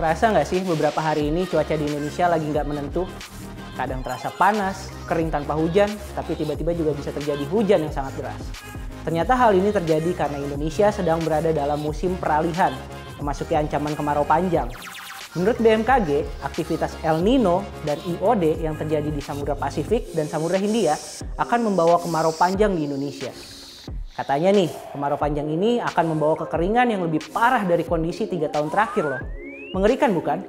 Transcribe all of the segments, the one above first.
Kerasa nggak sih beberapa hari ini cuaca di Indonesia lagi nggak menentu? Kadang terasa panas, kering tanpa hujan, tapi tiba-tiba juga bisa terjadi hujan yang sangat deras. Ternyata hal ini terjadi karena Indonesia sedang berada dalam musim peralihan, memasuki ancaman kemarau panjang. Menurut BMKG, aktivitas El Nino dan IOD yang terjadi di Samudra Pasifik dan Samudra Hindia akan membawa kemarau panjang di Indonesia. Katanya nih, kemarau panjang ini akan membawa kekeringan yang lebih parah dari kondisi 3 tahun terakhir loh. Mengerikan bukan?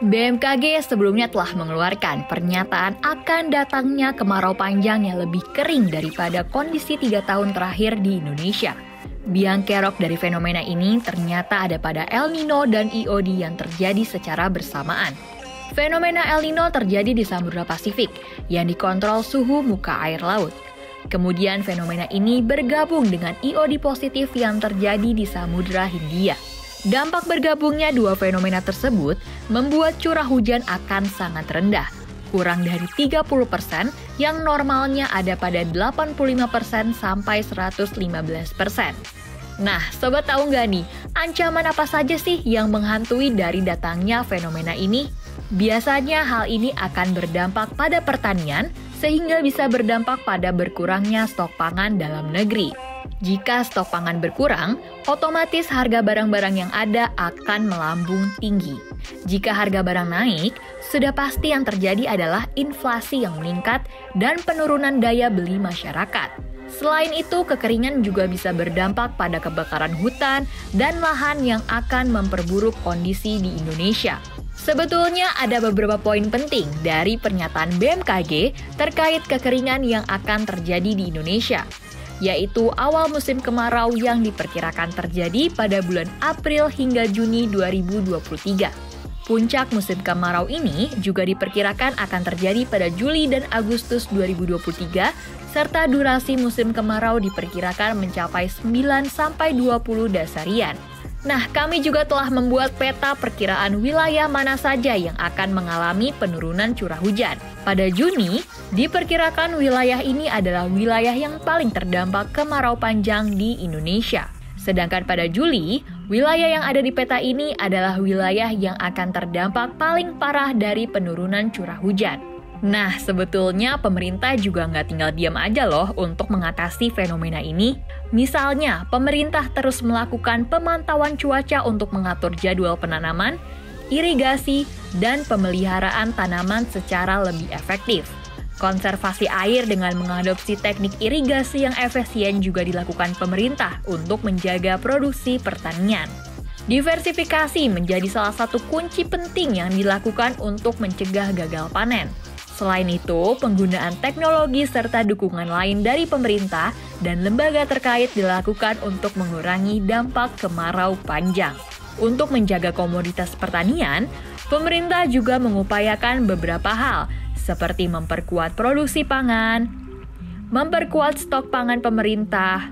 BMKG sebelumnya telah mengeluarkan pernyataan akan datangnya kemarau panjang yang lebih kering daripada kondisi 3 tahun terakhir di Indonesia. Biang kerok dari fenomena ini ternyata ada pada El Nino dan IOD yang terjadi secara bersamaan. Fenomena El Nino terjadi di Samudra Pasifik yang dikontrol suhu muka air laut. Kemudian fenomena ini bergabung dengan IOD positif yang terjadi di Samudra Hindia. Dampak bergabungnya dua fenomena tersebut membuat curah hujan akan sangat rendah, kurang dari 30% yang normalnya ada pada 85% sampai 115%. Nah, sobat tahu nggak nih, ancaman apa saja sih yang menghantui dari datangnya fenomena ini? Biasanya hal ini akan berdampak pada pertanian, sehingga bisa berdampak pada berkurangnya stok pangan dalam negeri. Jika stok pangan berkurang, otomatis harga barang-barang yang ada akan melambung tinggi. Jika harga barang naik, sudah pasti yang terjadi adalah inflasi yang meningkat dan penurunan daya beli masyarakat. Selain itu, kekeringan juga bisa berdampak pada kebakaran hutan dan lahan yang akan memperburuk kondisi di Indonesia. Sebetulnya ada beberapa poin penting dari pernyataan BMKG terkait kekeringan yang akan terjadi di Indonesia, yaitu awal musim kemarau yang diperkirakan terjadi pada bulan April hingga Juni 2023. Puncak musim kemarau ini juga diperkirakan akan terjadi pada Juli dan Agustus 2023, serta durasi musim kemarau diperkirakan mencapai 9-20 dasarian. Nah, kami juga telah membuat peta perkiraan wilayah mana saja yang akan mengalami penurunan curah hujan. Pada Juni, diperkirakan wilayah ini adalah wilayah yang paling terdampak kemarau panjang di Indonesia. Sedangkan pada Juli, wilayah yang ada di peta ini adalah wilayah yang akan terdampak paling parah dari penurunan curah hujan. Nah, sebetulnya pemerintah juga nggak tinggal diam aja loh untuk mengatasi fenomena ini. Misalnya, pemerintah terus melakukan pemantauan cuaca untuk mengatur jadwal penanaman, irigasi, dan pemeliharaan tanaman secara lebih efektif. Konservasi air dengan mengadopsi teknik irigasi yang efisien juga dilakukan pemerintah untuk menjaga produksi pertanian. Diversifikasi menjadi salah satu kunci penting yang dilakukan untuk mencegah gagal panen. Selain itu, penggunaan teknologi serta dukungan lain dari pemerintah dan lembaga terkait dilakukan untuk mengurangi dampak kemarau panjang. Untuk menjaga komoditas pertanian, pemerintah juga mengupayakan beberapa hal, seperti memperkuat produksi pangan, memperkuat stok pangan pemerintah,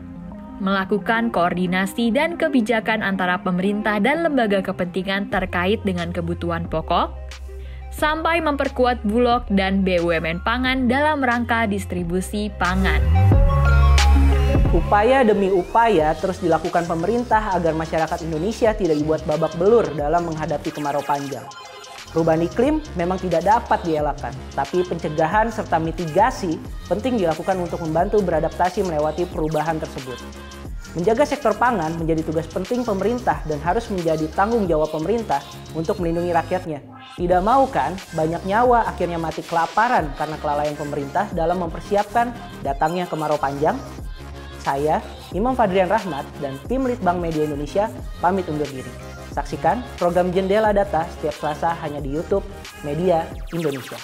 melakukan koordinasi dan kebijakan antara pemerintah dan lembaga kepentingan terkait dengan kebutuhan pokok, sampai memperkuat Bulog dan BUMN pangan dalam rangka distribusi pangan. Upaya demi upaya terus dilakukan pemerintah agar masyarakat Indonesia tidak dibuat babak belur dalam menghadapi kemarau panjang. Perubahan iklim memang tidak dapat dielakkan, tapi pencegahan serta mitigasi penting dilakukan untuk membantu beradaptasi melewati perubahan tersebut. Menjaga sektor pangan menjadi tugas penting pemerintah dan harus menjadi tanggung jawab pemerintah untuk melindungi rakyatnya. Tidak mau kan banyak nyawa akhirnya mati kelaparan karena kelalaian pemerintah dalam mempersiapkan datangnya kemarau panjang? Saya, Imam Fadrian Rahmat, dan tim Litbang Media Indonesia pamit undur diri. Saksikan program Jendela Data setiap Selasa hanya di YouTube Media Indonesia.